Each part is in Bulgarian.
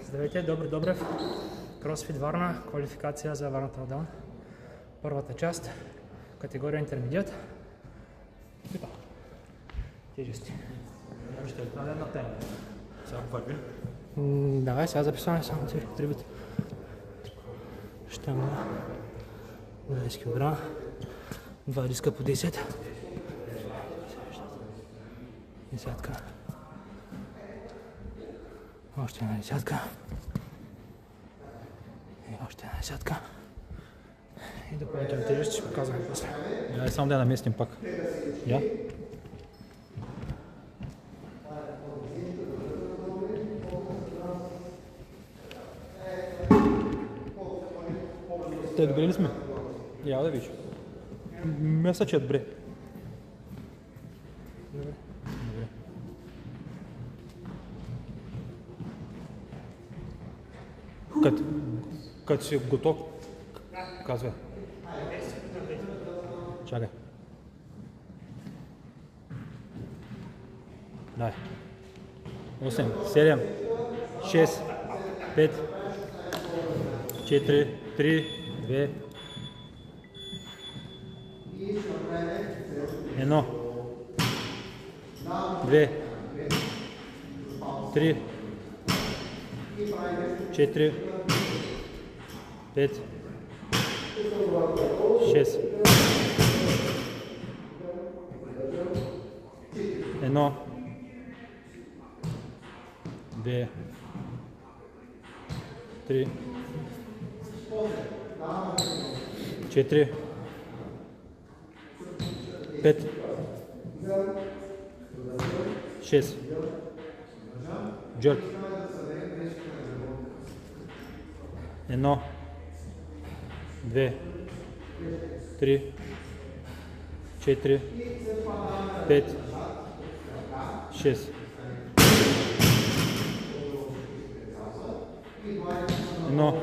Здравейте, Добри Добрев, CrossFit Варна, квалификация за Варна Талдаун. Първата част, категория интермедиат. Тежести. Ще стане на тема. Сега върви. Давай, сега записваме само три бита. Щанга, 20 кг, 2 диска по 10. Десятка. Още една десятка. И още една десятка. И допълнително тежест ще показваме после. Дай само да я наместим пак. Я? Те добре ли сме? Я да виж. Мисля, че е добре. Добре. Като си готов, казвай. Чакай. Дай. 8, 7, 6, 5, 4, 3, 2, 1, 2, 3, 4, 5, 6, 1, 2, 3, 4, 5, 6, джърк, 1, 2, 3, 4, 5, 6. 1,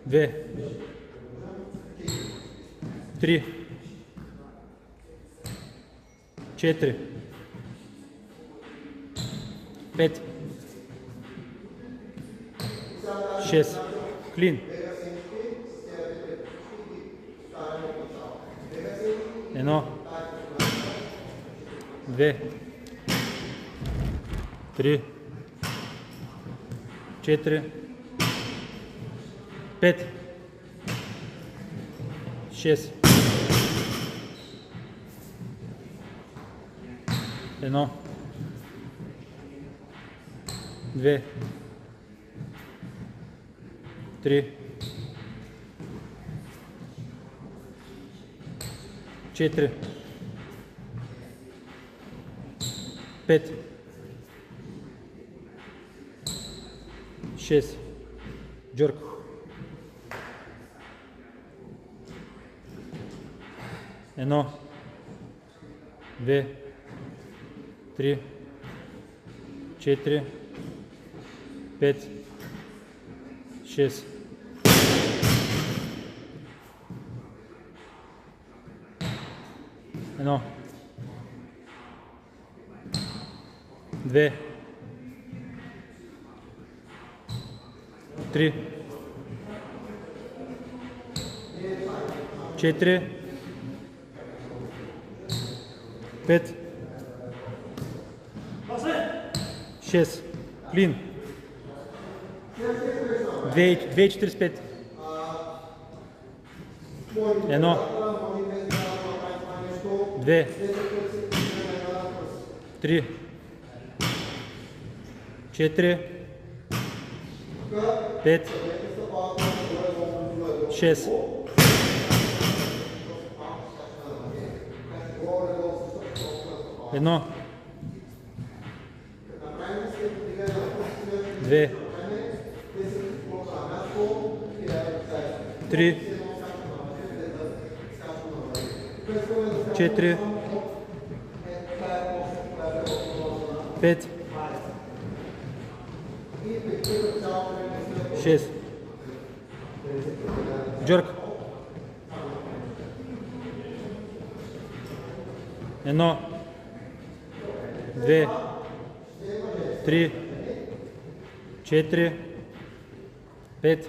2, 3, 4, 5, 6. Клин. 1, 2, 3, 4, 5, 6. 1, 2, 3, 4, 5, 6. Джърк. 1, 2, 3, 4, 5, 6. 1, 2, 3, 4, 5, 6. Клин. 2,45. 1, 2, 3, 4, 5, 6. 1, 2, 3, 4, 5, 6. Джърк. 1, 2, 3, 4, 5,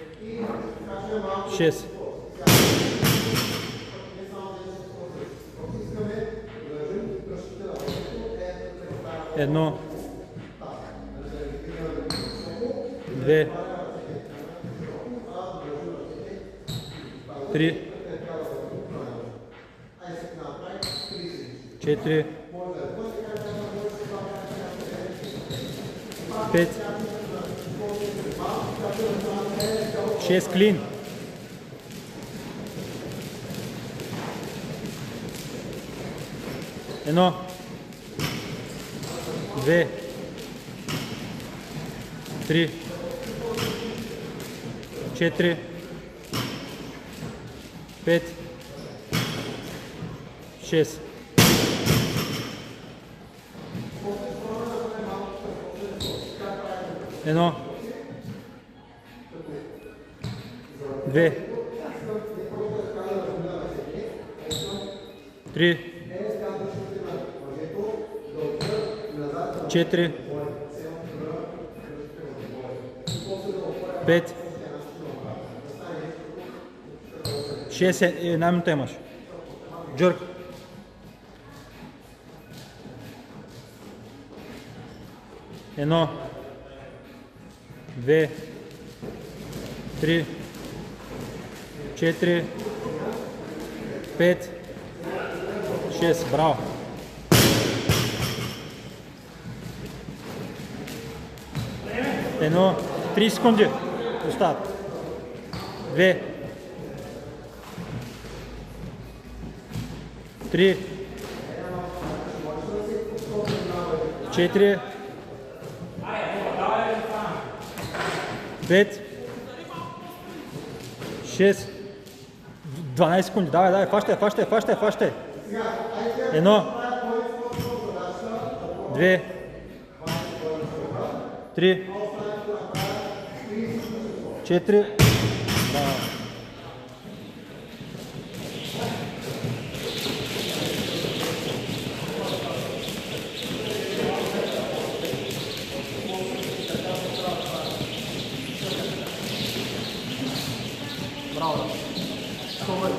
6. Едно, 2, 3, 4, 5, 6 клин. Едно, 2, 3, 4, 5, 6. Едно, 2, 3, 4, 5, 6, една минута имаш. Джърк. Едно, 2, 3, 4, 5, 6. Браво! Едно, 3 секунди остават. 2, 3, 4, 5, 6, 12 секунди. Давай, фащай. Едно, 2, 3, 4. Браво. Супер.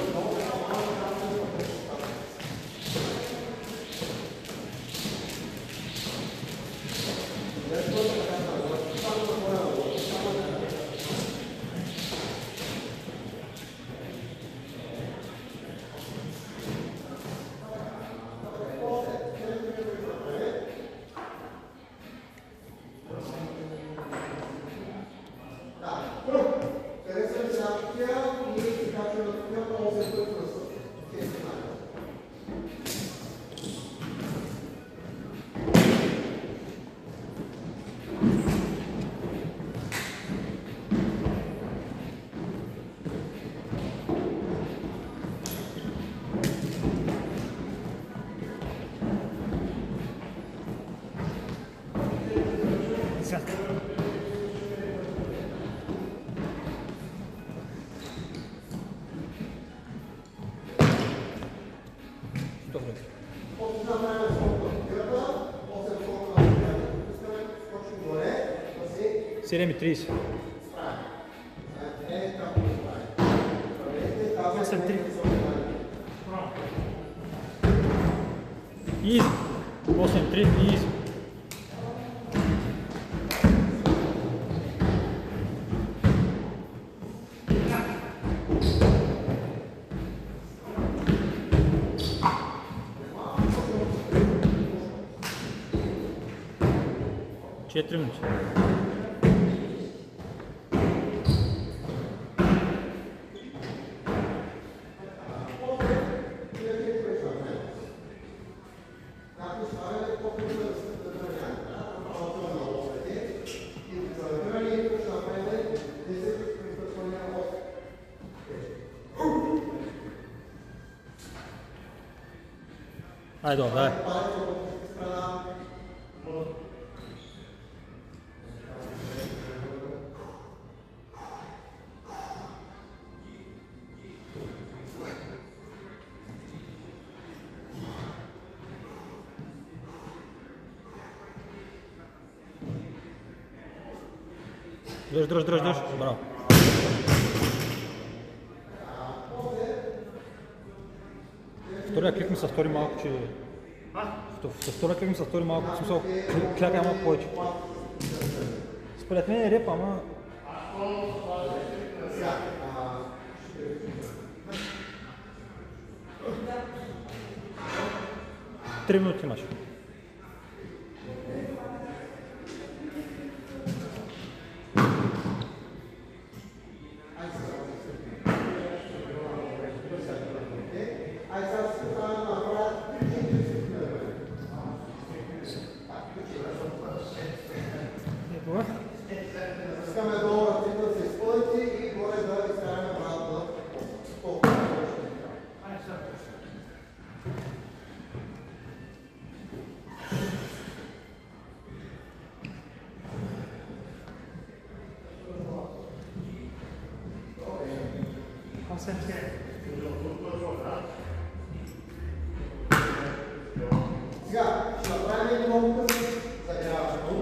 Десятка. Седем и 30. 8-3. Изи. 8-3 и изи. Четири минути. Айде, дай. Дръж. Браво. Втория клик ми се стори малко, че... Втория клик ми се стори малко, в смисъл, клякай малко повече. Според мен е реп, ама... 3 минути имаш. Искаме долу да се изпълните и горе да изкараме обратно. Сега ще направим един много път загряването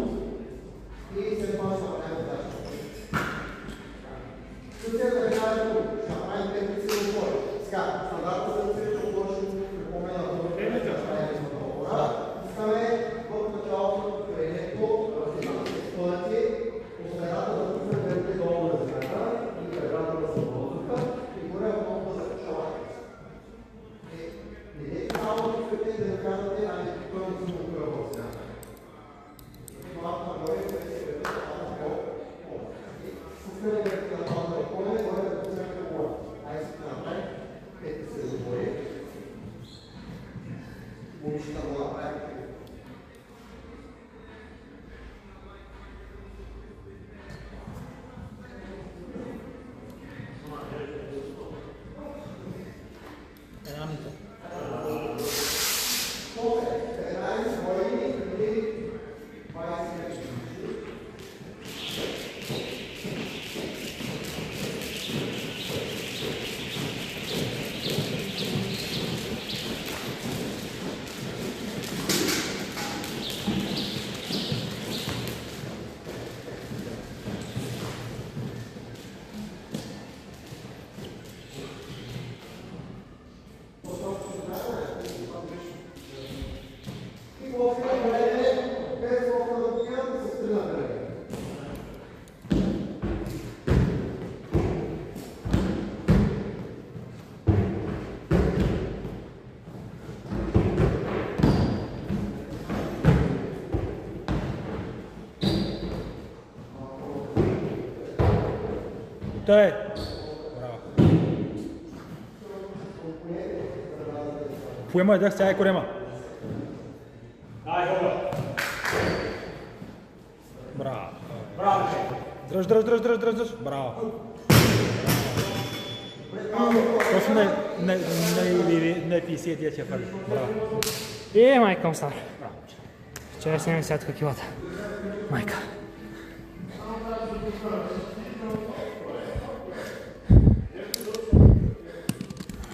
и след това ще направим дача. Тук е загряването, ще направим 5 цели отбори. Сега, стандартът за цели отбори ще припомня на това, че ще направим отбора. Искаме в началото на крайнето да се изпълнати, по средата да пуснем верите долу на земята и преграда да се въздуха и горе отново да се чувате. Не е само да искате да казвате, ами той не съм го в земята. Малко нагоре, къде се верите, малко по-по. Пускаме верите на това да отпълне, горе да пуснем по-горе. Айде се направим, 5 се забори. Момичета го направим. Една минута. Той! Браво. Поема дъх, сега е корема. Браво. Дръж. Браво. Точно не 50 дия ще фали. Браво. Майка му стар. Вчера снимам сядка килата. Майка.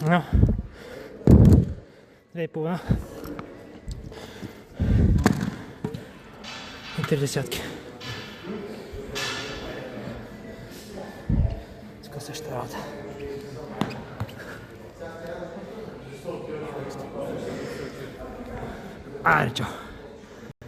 No. 2,5. И 3 десятки. Тук същата работа. Айде, чао.